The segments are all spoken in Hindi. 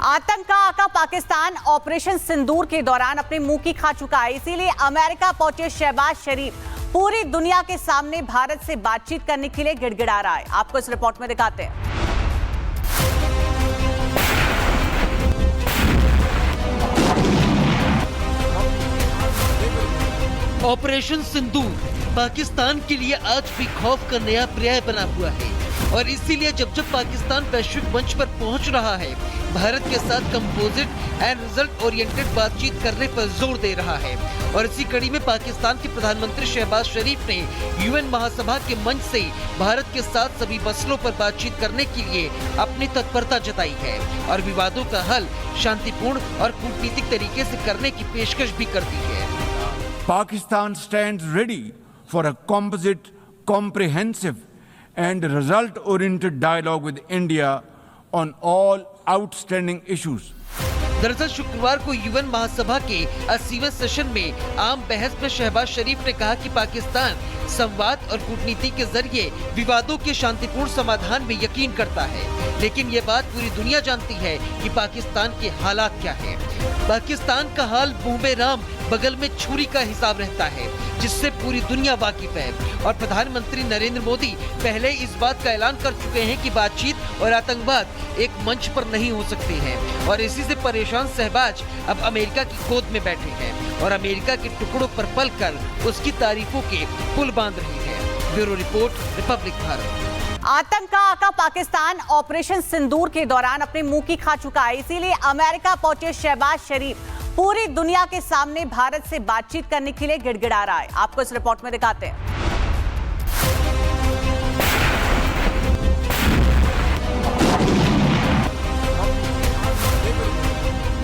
आतंक का आका पाकिस्तान ऑपरेशन सिंदूर के दौरान अपने मुंह की खा चुका है। इसीलिए अमेरिका पहुंचे शहबाज शरीफ पूरी दुनिया के सामने भारत से बातचीत करने के लिए गिड़गिड़ा रहा है। आपको इस रिपोर्ट में दिखाते हैं। ऑपरेशन सिंदूर पाकिस्तान के लिए आज भी खौफ का नया पर्याय बना हुआ है और इसीलिए जब पाकिस्तान वैश्विक मंच पर पहुंच रहा है, भारत के साथ कंपोजिट एंड रिजल्ट ओरिएंटेड बातचीत करने पर जोर दे रहा है। और इसी कड़ी में पाकिस्तान के प्रधानमंत्री शहबाज शरीफ ने यूएन महासभा के मंच से भारत के साथ सभी मसलों पर बातचीत करने के लिए अपनी तत्परता जताई है और विवादों का हल शांतिपूर्ण और कूटनीतिक तरीके से करने की पेशकश भी कर दी है। Pakistan stands ready for a composite, comprehensive and result-oriented dialogue with India on all outstanding issues. दरअसल शुक्रवार को यूएन महासभा के 80वें सेशन में आम बहस में शहबाज शरीफ ने कहा कि पाकिस्तान संवाद और कूटनीति के जरिए विवादों के शांतिपूर्ण समाधान में यकीन करता है, लेकिन ये बात पूरी दुनिया जानती है कि पाकिस्तान के हालात क्या हैं। पाकिस्तान का हाल मुंह में राम बगल में छुरी का हिसाब रहता है, जिससे पूरी दुनिया वाकिफ है। और प्रधानमंत्री नरेंद्र मोदी पहले इस बात का ऐलान कर चुके हैं कि बातचीत और आतंकवाद एक मंच पर नहीं हो सकते हैं। और इसी से परेशान शहबाज अब अमेरिका की गोद में बैठे हैं और अमेरिका के टुकड़ों पर पलकर उसकी तारीफों के पुल बांध रही है। Bureau report, Republic Bharat. आतंक का आका पाकिस्तान ऑपरेशन सिंदूर के दौरान अपने मुंह की खा चुका है। इसीलिए अमेरिका पहुंचे शहबाज शरीफ पूरी दुनिया के सामने भारत से बातचीत करने के लिए गिड़गिड़ा रहा है। आपको इस रिपोर्ट में दिखाते हैं।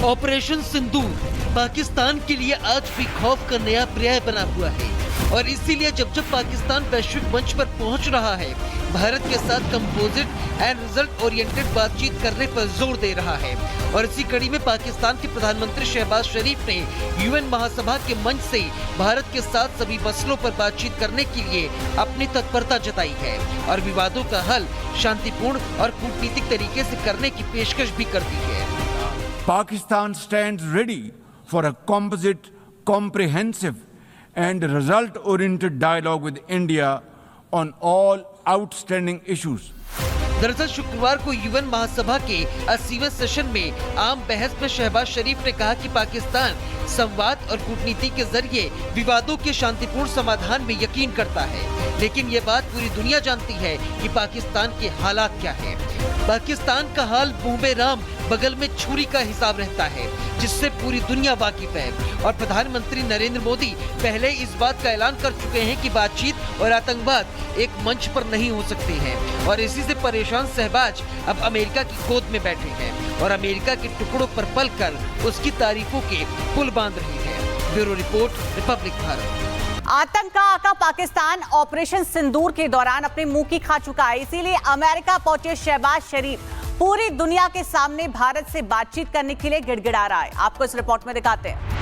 ऑपरेशन सिंदूर पाकिस्तान के लिए आज भी खौफ का नया पर्याय बना हुआ है और इसीलिए जब पाकिस्तान वैश्विक मंच पर पहुंच रहा है, भारत के साथ कंपोजिट एंड रिजल्ट ओरिएंटेड बातचीत करने पर जोर दे रहा है। और इसी कड़ी में पाकिस्तान के प्रधानमंत्री शहबाज शरीफ ने यूएन महासभा के मंच से भारत के साथ सभी मसलों पर बातचीत करने के लिए अपनी तत्परता जताई है और विवादों का हल शांतिपूर्ण और कूटनीतिक तरीके से करने की पेशकश भी कर दी है। Pakistan stands ready for a composite, comprehensive and result-oriented dialogue with India on all outstanding issues. दरअसल शुक्रवार को यूएन महासभा के 80वें सेशन में आम बहस में शहबाज शरीफ ने कहा कि पाकिस्तान संवाद और कूटनीति के जरिए विवादों के शांतिपूर्ण समाधान में यकीन करता है, लेकिन ये बात पूरी दुनिया जानती है कि पाकिस्तान के हालात क्या हैं। पाकिस्तान का हाल मुंह में राम बगल में छुरी का हिसाब रहता है, जिससे पूरी दुनिया वाकिफ है। और प्रधानमंत्री नरेंद्र मोदी पहले इस बात का ऐलान कर चुके हैं कि बातचीत और आतंकवाद एक मंच पर नहीं हो सकते हैं। और इसी से परेशान शहबाज अब अमेरिका की गोद में बैठे हैं और अमेरिका के टुकड़ों पर पलकर उसकी तारीफों के पुल बांध रही है। Bureau report, Republic Bharat. आतंक का आका पाकिस्तान ऑपरेशन सिंदूर के दौरान अपने मुंह की खा चुका है। इसीलिए अमेरिका पहुंचे शहबाज शरीफ पूरी दुनिया के सामने भारत से बातचीत करने के लिए गिड़गिड़ा रहा है। आपको इस रिपोर्ट में दिखाते हैं।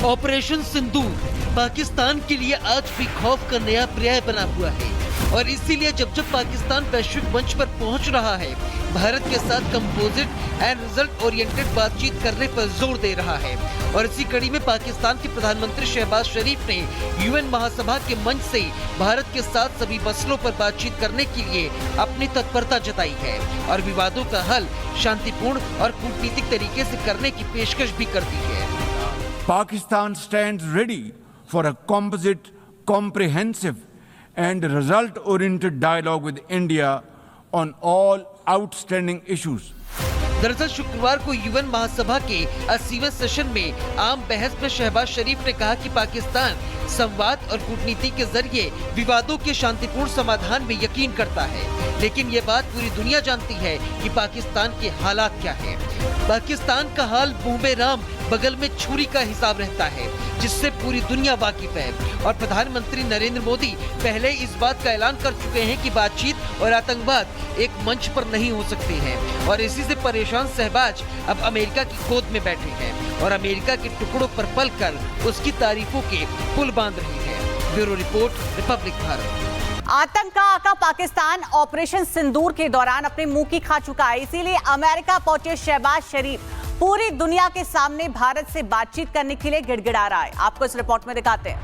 ऑपरेशन सिंदूर पाकिस्तान के लिए आज भी खौफ का नया पर्याय बना हुआ है और इसीलिए जब पाकिस्तान वैश्विक मंच पर पहुंच रहा है, भारत के साथ कंपोजिट एंड रिजल्ट ओरिएंटेड बातचीत करने पर जोर दे रहा है। और इसी कड़ी में पाकिस्तान के प्रधानमंत्री शहबाज शरीफ ने यूएन महासभा के मंच से भारत के साथ सभी मसलों पर बातचीत करने के लिए अपनी तत्परता जताई है और विवादों का हल शांतिपूर्ण और कूटनीतिक तरीके से करने की पेशकश भी कर दी है। Pakistan stands ready for a composite, comprehensive and result-oriented dialogue with India on all outstanding issues. दरअसल शुक्रवार को यूएन महासभा के 80वें सेशन में आम बहस में शहबाज शरीफ ने कहा कि पाकिस्तान संवाद और कूटनीति के जरिए विवादों के शांतिपूर्ण समाधान में यकीन करता है, लेकिन ये बात पूरी दुनिया जानती है कि पाकिस्तान के हालात क्या हैं। पाकिस्तान का हाल मुंह में राम बगल में छुरी का हिसाब रहता है, जिससे पूरी दुनिया वाकिफ है। और प्रधानमंत्री नरेंद्र मोदी पहले इस बात का ऐलान कर चुके हैं कि बातचीत और आतंकवाद एक मंच पर नहीं हो सकते हैं। और इसी से परेशान शहबाज अब अमेरिका की गोद में बैठे हैं और अमेरिका के टुकड़ों पर पलकर उसकी तारीफों के पुल बांध रही है। Bureau report, Republic Bharat. आतंक का आका पाकिस्तान ऑपरेशन सिंदूर के दौरान अपने मुंह की खा चुका है, इसीलिए अमेरिका पहुंचे शहबाज शरीफ पूरी दुनिया के सामने भारत से बातचीत करने के लिए गिड़गिड़ा रहा है। आपको इस रिपोर्ट में दिखाते हैं।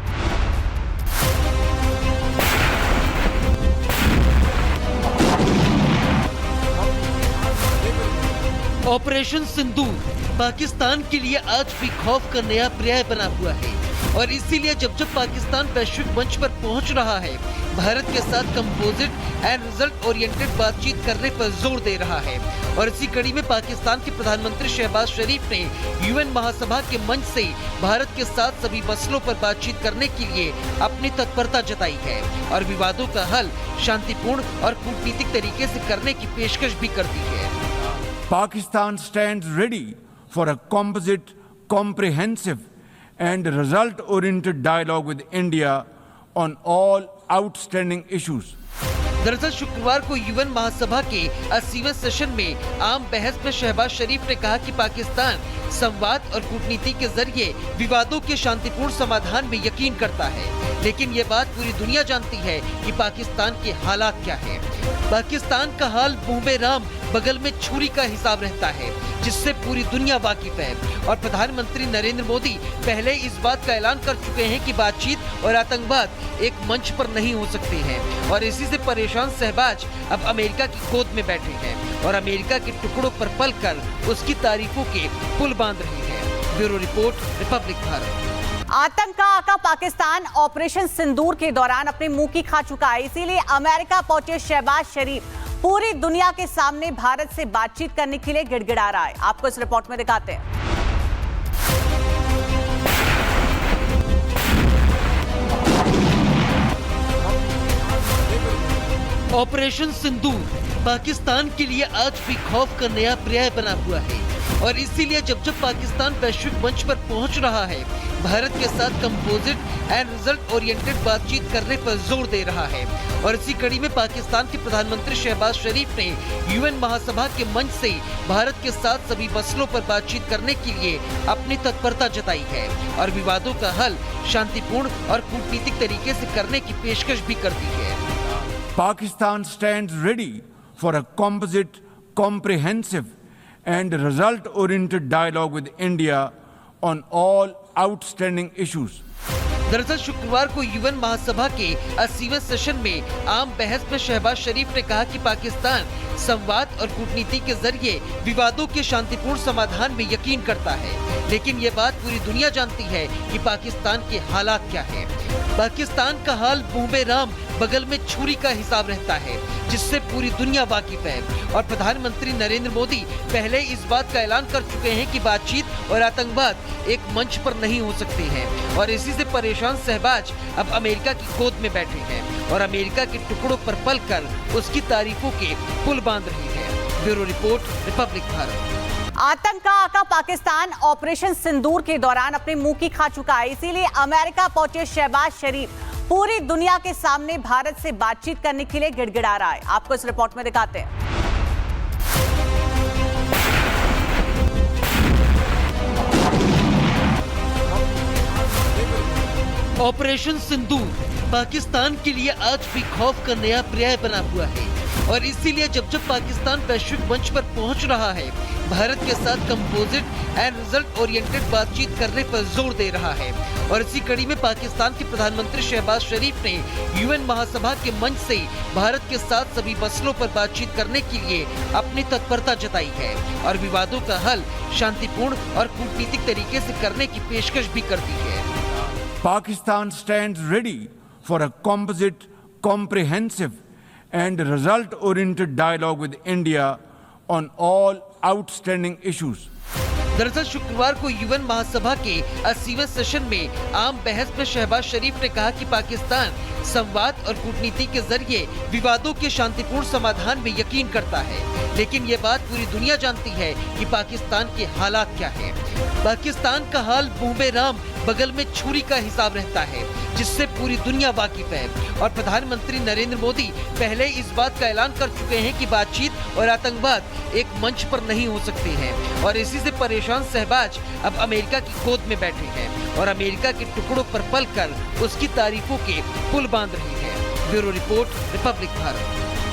ऑपरेशन सिंदूर पाकिस्तान के लिए आज भी खौफ का नया पर्याय बना हुआ है और इसीलिए जब जब पाकिस्तान वैश्विक मंच पर पहुंच रहा है, भारत के साथ कंपोजिट एंड रिजल्ट ओरिएंटेड बातचीत करने पर जोर दे रहा है। और इसी कड़ी में पाकिस्तान के प्रधानमंत्री शहबाज शरीफ ने यूएन महासभा के मंच से भारत के साथ सभी मसलों पर बातचीत करने के लिए अपनी तत्परता जताई है और विवादों का हल शांतिपूर्ण और कूटनीतिक तरीके से करने की पेशकश भी कर दी है। Pakistan stands ready for a composite, comprehensive and result-oriented dialogue with India on all outstanding issues. दरअसल शुक्रवार को यूएन महासभा के 80वें सेशन में आम बहस में शहबाज शरीफ ने कहा कि पाकिस्तान संवाद और कूटनीति के जरिए विवादों के शांतिपूर्ण समाधान में यकीन करता है, लेकिन ये बात पूरी दुनिया जानती है कि पाकिस्तान के हालात क्या है। पाकिस्तान का हाल मुंह में राम बगल में छुरी का हिसाब रहता है, जिससे पूरी दुनिया वाकिफ है। और प्रधानमंत्री नरेंद्र मोदी पहले इस बात का ऐलान कर चुके हैं कि बातचीत और आतंकवाद एक मंच पर नहीं हो सकते हैं। और इसी से परेशान शहबाज अब अमेरिका की गोद में बैठे हैं और अमेरिका के टुकड़ों पर पलकर उसकी तारीफों के पुल बांध रहे हैं। Bureau report, Republic Bharat. आतंक का आका पाकिस्तान ऑपरेशन सिंदूर के दौरान अपने मुंह की खा चुका है, इसीलिए अमेरिका पहुंचे शहबाज शरीफ पूरी दुनिया के सामने भारत से बातचीत करने के लिए गिड़गिड़ा रहा है। आपको इस रिपोर्ट में दिखाते हैं। ऑपरेशन सिंदूर पाकिस्तान के लिए आज भी खौफ का नया पर्याय बना हुआ है और इसीलिए जब जब पाकिस्तान वैश्विक मंच पर पहुंच रहा है, भारत के साथ कंपोजिट एंड रिजल्ट ओरिएंटेड बातचीत करने पर जोर दे रहा है। और इसी कड़ी में पाकिस्तान के प्रधानमंत्री शहबाज शरीफ ने यूएन महासभा के मंच से भारत के साथ सभी मसलों पर बातचीत करने के लिए अपनी तत्परता जताई है और विवादों का हल शांतिपूर्ण और कूटनीतिक तरीके से करने की पेशकश भी कर दी है। Pakistan stands ready for a composite, comprehensive and result-oriented dialogue with India on all outstanding issues. दरअसल शुक्रवार को यूएन महासभा के 80वें सेशन में आम बहस में शहबाज शरीफ ने कहा कि पाकिस्तान संवाद और कूटनीति के जरिए विवादों के शांतिपूर्ण समाधान में यकीन करता है, लेकिन ये बात पूरी दुनिया जानती है कि पाकिस्तान के हालात क्या है। पाकिस्तान का हाल मुंह में राम बगल में छुरी का हिसाब रहता है, जिससे पूरी दुनिया वाकिफ है। और प्रधानमंत्री नरेंद्र मोदी पहले इस बात का ऐलान कर चुके हैं कि बातचीत और आतंकवाद एक मंच पर नहीं हो सकते हैं। और इसी से परेशान शहबाज अब अमेरिका की गोद में बैठे हैं और अमेरिका के टुकड़ों पर पलकर उसकी तारीफों के पुल बांध रहे हैं। Bureau report, Republic Bharat. आतंक का आका पाकिस्तान ऑपरेशन सिंदूर के दौरान अपने मुंह की खा चुका है, इसीलिए अमेरिका पहुंचे शहबाज शरीफ पूरी दुनिया के सामने भारत से बातचीत करने के लिए गिड़गिड़ा रहा है। आपको इस रिपोर्ट में दिखाते हैं। ऑपरेशन सिंदूर पाकिस्तान के लिए आज भी खौफ का नया पर्याय बना हुआ है और इसीलिए जब जब पाकिस्तान वैश्विक मंच पर पहुंच रहा है, भारत के साथ कंपोजिट एंड रिजल्ट ओरिएंटेड बातचीत करने पर जोर दे रहा है। और इसी कड़ी में पाकिस्तान के प्रधानमंत्री शहबाज शरीफ ने यूएन महासभा के मंच से भारत के साथ सभी मसलों पर बातचीत करने के लिए अपनी तत्परता जताई है और विवादों का हल शांतिपूर्ण और कूटनीतिक तरीके से करने की पेशकश भी कर दी है। Pakistan stands ready for a composite, comprehensive and result-oriented dialogue with India on all outstanding issues. दरअसल शुक्रवार को यूएन महासभा के 80वें सेशन में आम बहस में शहबाज शरीफ ने कहा कि पाकिस्तान संवाद और कूटनीति के जरिए विवादों के शांतिपूर्ण समाधान में यकीन करता है। लेकिन ये बात पूरी दुनिया जानती है कि पाकिस्तान के हालात क्या हैं। पाकिस्तान का हाल मुंह में राम बगल में छुरी का हिसाब रहता है, जिससे पूरी दुनिया वाकिफ है। और प्रधानमंत्री नरेंद्र मोदी पहले इस बात का ऐलान कर चुके हैं कि बातचीत और आतंकवाद एक मंच पर नहीं हो सकते हैं। और इसी से परेशान शहबाज अब अमेरिका की गोद में बैठे हैं और अमेरिका के टुकड़ों पर पलकर उसकी तारीफों के पुल बांध रहे हैं। Bureau report, Republic Bharat.